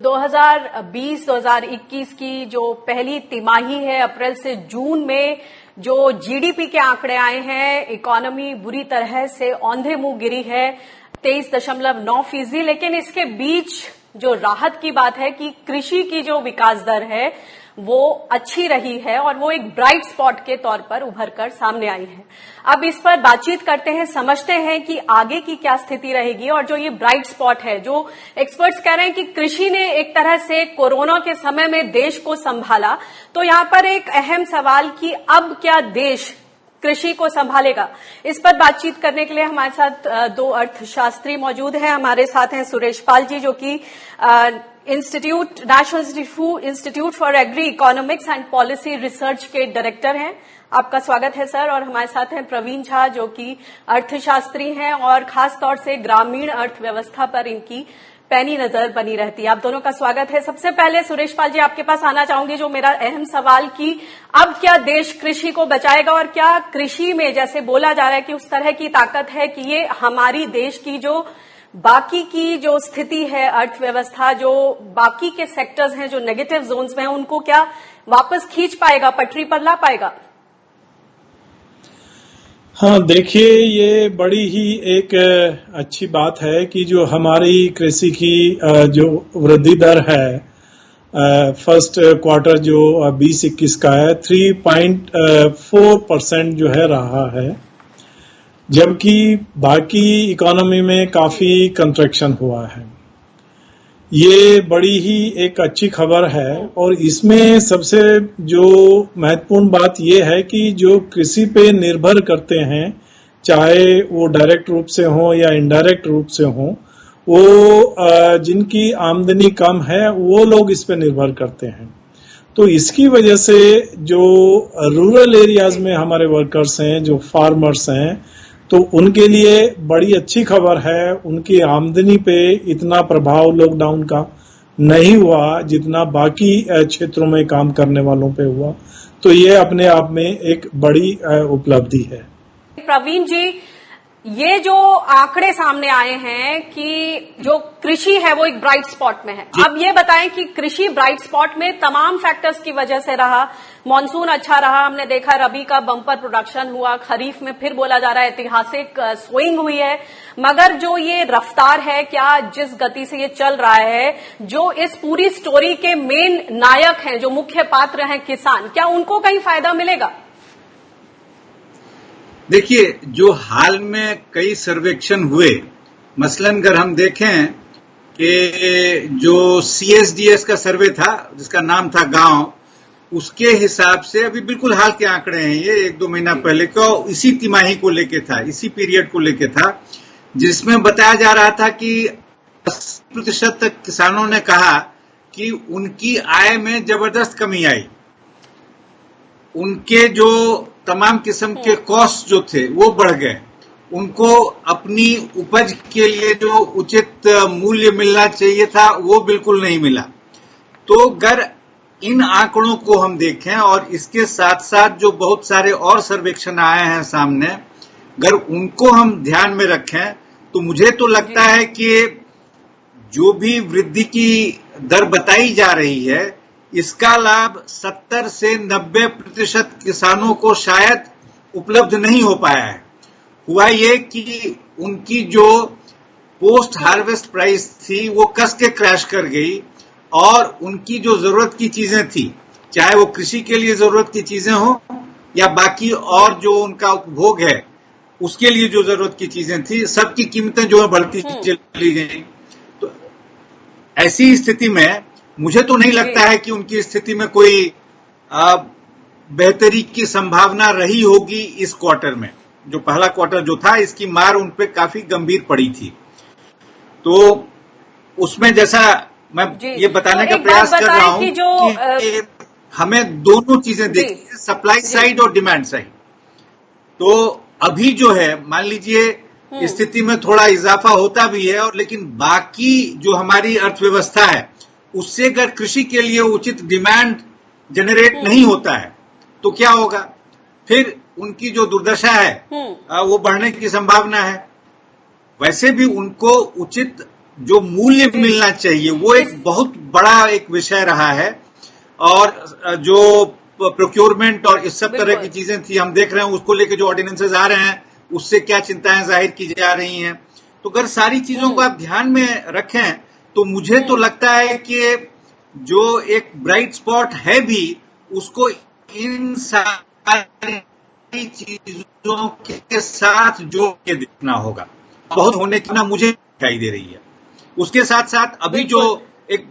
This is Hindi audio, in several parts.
2020-2021 की जो पहली तिमाही है, अप्रैल से जून में जो जीडीपी के आंकड़े आए हैं, इकोनॉमी बुरी तरह से औंधे मुंह गिरी है 23.9%। लेकिन इसके बीच जो राहत की बात है कि कृषि की जो विकास दर है वो अच्छी रही है और वो एक ब्राइट स्पॉट के तौर पर उभर कर सामने आई है। अब इस पर बातचीत करते हैं, समझते हैं कि आगे की क्या स्थिति रहेगी। और जो ये ब्राइट स्पॉट है, जो एक्सपर्ट्स कह रहे हैं कि कृषि ने एक तरह से कोरोना के समय में देश को संभाला, तो यहां पर एक अहम सवाल कि अब क्या देश कृषि को संभालेगा। इस पर बातचीत करने के लिए हमारे साथ दो अर्थशास्त्री मौजूद हैं। हमारे साथ हैं सुरेश पाल जी, जो कि national institute for agree economics and policy research के डायरेक्टर हैं। आपका स्वागत है सर। और हमारे साथ हैं प्रवीण झा, जो कि अर्थशास्त्री हैं और खास तौर से ग्रामीण अर्थव्यवस्था पर इनकी पैनी नजर बनी रहती है। आप दोनों का स्वागत है। सबसे पहले सुरेश पाल जी, आपके पास आना चाहूंगी। जो मेरा अहम सवाल कि अब क्या देश कृषि को बचाएगा और क्या कृषि में, जैसे बोला जा रहा है कि उस तरह की ताकत है कि ये हमारी देश की जो बाकी की जो स्थिति है, अर्थव्यवस्था, जो बाकी के सेक्टर्स हैं जो नेगेटिव जोन्स में हैं, उनको क्या वापस खींच पाएगा, पटरी पर ला पाएगा? हाँ, देखिए, ये बड़ी ही एक अच्छी बात है कि जो हमारी कृषि की जो वृद्धि दर है फर्स्ट क्वार्टर जो 2021 का है 3.4% जो है रहा है, जबकि बाकी इकोनॉमी में काफी कंट्रैक्शन हुआ है। ये बड़ी ही एक अच्छी खबर है। और इसमें सबसे जो महत्वपूर्ण बात ये है कि जो कृषि पे निर्भर करते हैं, चाहे वो डायरेक्ट रूप से हो या इनडायरेक्ट रूप से हो, वो जिनकी आमदनी कम है वो लोग इस पे निर्भर करते हैं। तो इसकी वजह से जो रूरल एरियाज में हमारे वर्कर्स हैं, जो फार्मर्स हैं, तो उनके लिए बड़ी अच्छी खबर है। उनकी आमदनी पे इतना प्रभाव लॉकडाउन का नहीं हुआ जितना बाकी क्षेत्रों में काम करने वालों पे हुआ। तो ये अपने आप में एक बड़ी उपलब्धि है। प्रवीण जी, ये जो आंकड़े सामने आए हैं कि जो कृषि है वो एक ब्राइट स्पॉट में है, अब ये बताएं कि कृषि ब्राइट स्पॉट में तमाम फैक्टर्स की वजह से रहा। मॉनसून अच्छा रहा, हमने देखा रबी का बम्पर प्रोडक्शन हुआ, खरीफ में फिर बोला जा रहा है ऐतिहासिक स्विंग हुई है। मगर जो ये रफ्तार है, क्या जिस गति से ये चल रहा है, जो इस पूरी स्टोरी के मेन नायक हैं, जो मुख्य पात्र हैं किसान, क्या उनको कहीं फायदा मिलेगा? देखिए, जो हाल में कई सर्वेक्षण हुए, मसलन अगर हम देखें कि जो CSDS का सर्वे था, जिसका नाम था गांव, उसके हिसाब से अभी बिल्कुल हाल के आंकड़े हैं, ये 1-2 महीना पहले का, इसी तिमाही को लेके था, इसी पीरियड को लेके था, जिसमें बताया जा रहा था कि 80% तक किसानों ने कहा कि उनकी आय में जबरदस्त कमी आई। उनके जो तमाम किस्म के कॉस्ट जो थे वो बढ़ गए। उनको अपनी उपज के लिए जो उचित मूल्य मिलना चाहिए था वो बिल्कुल नहीं मिला। तो अगर इन आंकड़ों को हम देखें और इसके साथ साथ जो बहुत सारे और सर्वेक्षण आए हैं सामने, अगर उनको हम ध्यान में रखें तो मुझे तो लगता है कि जो भी वृद्धि की दर बताई जा रही है, इसका लाभ 70 से 90% किसानों को शायद उपलब्ध नहीं हो पाया है। हुआ ये कि उनकी जो पोस्ट हार्वेस्ट प्राइस थी वो कस के क्रैश कर गई और उनकी जो जरूरत की चीजें थी, चाहे वो कृषि के लिए जरूरत की चीजें हो या बाकी और जो उनका उपभोग है उसके लिए जो जरूरत की चीजें थी, सबकी कीमतें जो है बढ़ती चली गई। तो ऐसी स्थिति में मुझे तो नहीं लगता है कि उनकी स्थिति में कोई बेहतरी की संभावना रही होगी। इस क्वार्टर में जो पहला क्वार्टर जो था, इसकी मार उन पे काफी गंभीर पड़ी थी। तो उसमें जैसा मैं ये बताने का प्रयास कर रहा हूं कि हमें दोनों चीजें देखनी, सप्लाई साइड और डिमांड साइड। तो अभी जो है, मान लीजिए स्थिति में थोड़ा इजाफा होता भी है, और लेकिन बाकी जो हमारी अर्थव्यवस्था है उससे अगर कृषि के लिए उचित डिमांड जनरेट नहीं होता है तो क्या होगा? फिर उनकी जो दुर्दशा है वो बढ़ने की संभावना है। वैसे भी उनको उचित जो मूल्य मिलना चाहिए वो एक बहुत बड़ा एक विषय रहा है। और जो प्रोक्योरमेंट और इस सब तरह की चीजें थी, हम देख रहे हैं उसको लेके जो ऑर्डिनेंसेस आ रहे हैं उससे क्या चिंताएं जाहिर की जा रही हैं। तो अगर सारी चीजों को आप ध्यान में रखें तो मुझे तो लगता है कि जो एक ब्राइट स्पॉट है भी उसको इन सारी चीजों के साथ जोड़ के देखना होगा। बहुत होने की ना मुझे दिखाई दे रही है। उसके साथ साथ अभी जो एक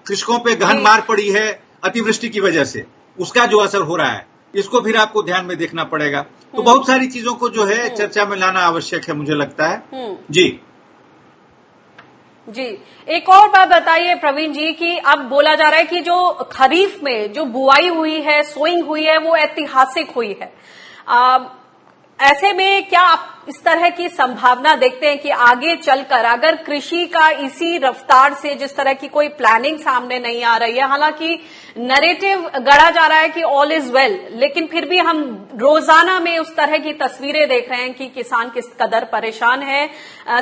कृषकों पे गहन मार पड़ी है अतिवृष्टि की वजह से, उसका जो असर हो रहा है इसको फिर आपको ध्यान में देखना पड़ेगा। तो बहुत सारी चीजों को जो है चर्चा में लाना आवश्यक है मुझे लगता है। जी जी, एक और बात बताइए प्रवीण जी कि अब बोला जा रहा है कि जो खरीफ में जो बुआई हुई है, सोइंग हुई है, वो ऐतिहासिक हुई है। ऐसे में क्या आप इस तरह की संभावना देखते हैं कि आगे चलकर अगर कृषि का इसी रफ्तार से जिस तरह की कोई प्लानिंग सामने नहीं आ रही है, हालांकि नैरेटिव गढ़ा जा रहा है कि ऑल इज वेल, लेकिन फिर भी हम रोजाना में उस तरह की तस्वीरें देख रहे हैं कि किसान किस कदर परेशान है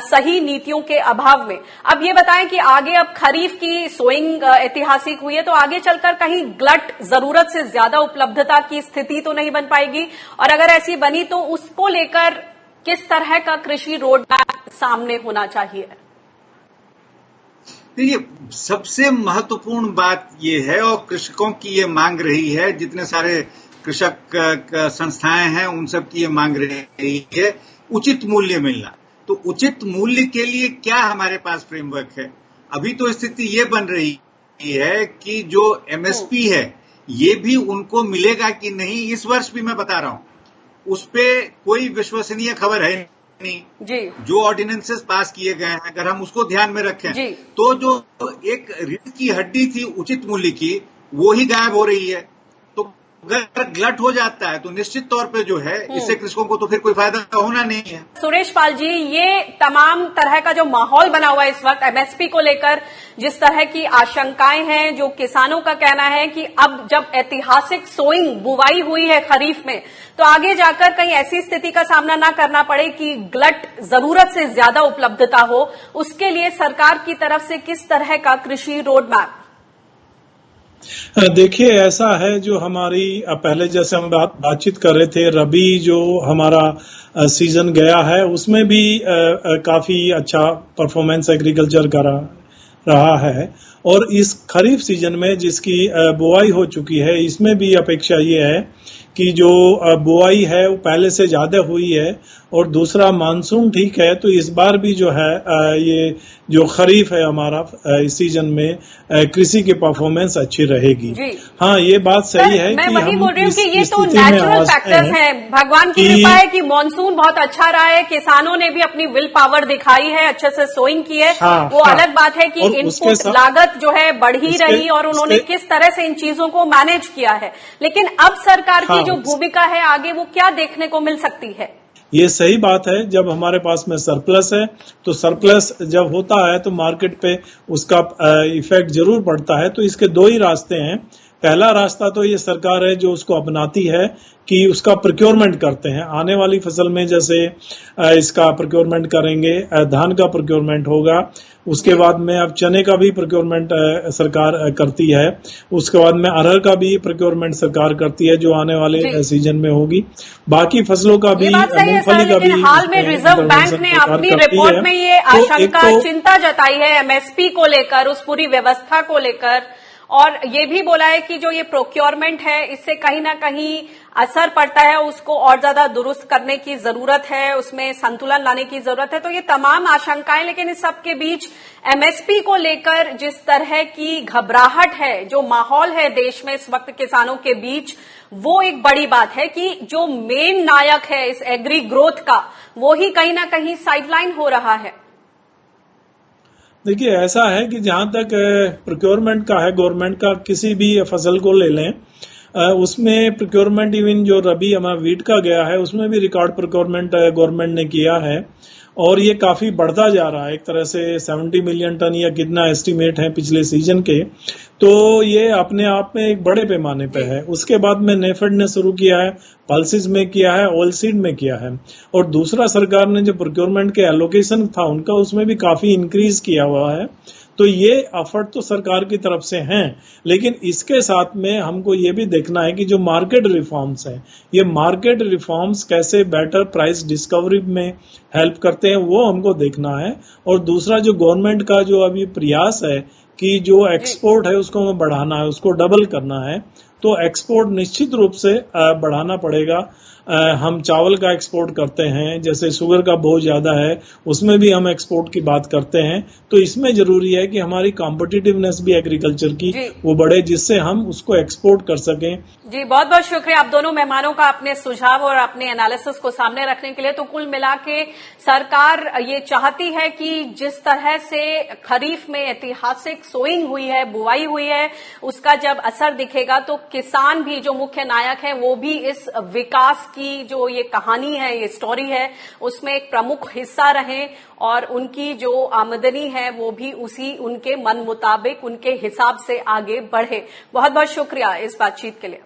सही नीतियों के अभाव में। अब ये बताएं कि आगे अब खरीफ की सोइंग ऐतिहासिक हुई है तो आगे चलकर कहीं ग्लट जरूरत से ज्यादा उपलब्धता की स्थिति तो नहीं बन पाएगी, और अगर ऐसी बनी तो उसको लेकर किस तरह का कृषि रोड मैप सामने होना चाहिए? देखिए, सबसे महत्वपूर्ण बात ये है और कृषकों की ये मांग रही है, जितने सारे कृषक संस्थाएं हैं उन सब की ये मांग रही है, उचित मूल्य मिलना। तो उचित मूल्य के लिए क्या हमारे पास फ्रेमवर्क है? अभी तो स्थिति ये बन रही है कि जो एमएसपी है ये भी उनको मिलेगा कि नहीं, इस वर्ष भी मैं बता रहा हूं उस पे कोई विश्वसनीय खबर है नहीं जी। जो ऑर्डिनेंसेस पास किए गए हैं अगर हम उसको ध्यान में रखें तो जो एक रीढ़ की हड्डी थी उचित मूल्य की वो ही गायब हो रही है। तो अगर ग्लट हो जाता है तो निश्चित तौर पे जो है इससे कृषकों को तो फिर कोई फायदा होना नहीं है। सुरेश पाल जी, ये तमाम तरह का जो माहौल बना हुआ है इस वक्त एमएसपी को लेकर, जिस तरह की आशंकाएं हैं, जो किसानों का कहना है कि अब जब ऐतिहासिक सोइंग बुवाई हुई है खरीफ में तो आगे जाकर कहीं ऐसी स्थिति का सामना ना करना पड़े कि ग्लट जरूरत से ज्यादा उपलब्धता हो, उसके लिए सरकार की तरफ से किस तरह का कृषि रोड मैप? देखिए, ऐसा है जो हमारी पहले जैसे हम बातचीत कर रहे थे, रबी जो हमारा सीजन गया है उसमें भी काफी अच्छा परफॉर्मेंस एग्रीकल्चर का रहा है, और इस खरीफ सीजन में जिसकी बुआई हो चुकी है इसमें भी अपेक्षा ये है कि जो बुआई है वो पहले से ज्यादा हुई है, और दूसरा मानसून ठीक है। तो इस बार भी जो है ये जो खरीफ है हमारा इस सीजन में कृषि की परफॉर्मेंस अच्छी रहेगी। हाँ, ये बात सही है मैं कि वही बोल रही हूँ कि ये तो स्थिति नेचुरल फैक्टर्स हैं, भगवान की कृपा है कि मानसून बहुत अच्छा रहा है, किसानों ने भी अपनी विल पावर दिखाई है, अच्छे से सोइंग की है। वो अलग बात है कि इनपुट लागत जो है बढ़ ही रही और उन्होंने किस तरह से इन चीजों को मैनेज किया है। लेकिन अब सरकार की जो भूमिका है आगे वो क्या देखने को मिल सकती है? ये सही बात है, जब हमारे पास में सरप्लस है तो सरप्लस जब होता है तो मार्केट पे उसका इफेक्ट जरूर पड़ता है। तो इसके दो ही रास्ते हैं। पहला रास्ता तो ये सरकार है जो उसको अपनाती है कि उसका प्रोक्योरमेंट करते हैं। आने वाली फसल में जैसे इसका प्रोक्योरमेंट करेंगे, धान का प्रोक्योरमेंट होगा, उसके बाद में अब चने का भी प्रोक्योरमेंट सरकार करती है, उसके बाद में अरहर का भी प्रोक्योरमेंट सरकार करती है जो आने वाले सीजन में होगी। बाकी फसलों का भी, मूंगफली का भी। हाल में रिजर्व बैंक ने अपनी रिपोर्ट में ये आशंका, चिंता जताई है एमएसपी को लेकर, उस पूरी व्यवस्था को लेकर, और ये भी बोला है कि जो ये प्रोक्योरमेंट है इससे कहीं ना कहीं असर पड़ता है, उसको और ज्यादा दुरुस्त करने की जरूरत है, उसमें संतुलन लाने की जरूरत है। तो ये तमाम आशंकाएं, लेकिन इस सब के बीच एमएसपी को लेकर जिस तरह की घबराहट है, जो माहौल है देश में इस वक्त किसानों के बीच, वो एक बड़ी बात है कि जो मेन नायक है इस एग्री ग्रोथ का वो ही कहीं ना कहीं साइडलाइन हो रहा है। देखिए, ऐसा है कि जहां तक प्रोक्योरमेंट का है, गवर्नमेंट का किसी भी फसल को ले लें, उसमें प्रोक्योरमेंट इवन जो रबी हमारा वीट का गया है उसमें भी रिकॉर्ड प्रोक्योरमेंट गवर्नमेंट ने किया है। और ये काफी बढ़ता जा रहा है। एक तरह से 70 मिलियन टन या कितना एस्टिमेट है पिछले सीजन के, तो ये अपने आप में एक बड़े पैमाने पे है। उसके बाद में नेफेड ने शुरू किया है, पल्सिस में किया है, ऑयलसीड में किया है, और दूसरा सरकार ने जो प्रोक्योरमेंट के एलोकेशन था उनका, उसमें भी काफी इंक्रीज किया हुआ है। तो ये एफर्ट तो सरकार की तरफ से हैं, लेकिन इसके साथ में हमको ये भी देखना है कि जो मार्केट रिफॉर्म्स हैं, ये मार्केट रिफॉर्म्स कैसे बेटर प्राइस डिस्कवरी में हेल्प करते हैं, वो हमको देखना है। और दूसरा जो गवर्नमेंट का जो अभी प्रयास है कि जो एक्सपोर्ट है उसको हमें बढ़ाना है, उसको डबल करना है, तो एक्सपोर्ट निश्चित रूप से बढ़ाना पड़ेगा। हम चावल का एक्सपोर्ट करते हैं, जैसे शुगर का बहुत ज्यादा है, उसमें भी हम एक्सपोर्ट की बात करते हैं। तो इसमें जरूरी है कि हमारी कॉम्पिटिटिवनेस भी एग्रीकल्चर की वो बढ़े, जिससे हम उसको एक्सपोर्ट कर सकें। जी, बहुत बहुत शुक्रिया आप दोनों मेहमानों का अपने सुझाव और अपने एनालिसिस को सामने रखने के लिए। तो कुल मिला के सरकार ये चाहती है कि जिस तरह से खरीफ में ऐतिहासिक सोइंग हुई है, बुआई हुई है, उसका जब असर दिखेगा तो किसान भी जो मुख्य नायक हैं वो भी इस विकास की जो ये कहानी है, ये स्टोरी है, उसमें एक प्रमुख हिस्सा रहें और उनकी जो आमदनी है वो भी उसी उनके मन मुताबिक, उनके हिसाब से आगे बढ़े। बहुत बहुत शुक्रिया इस बातचीत के लिए।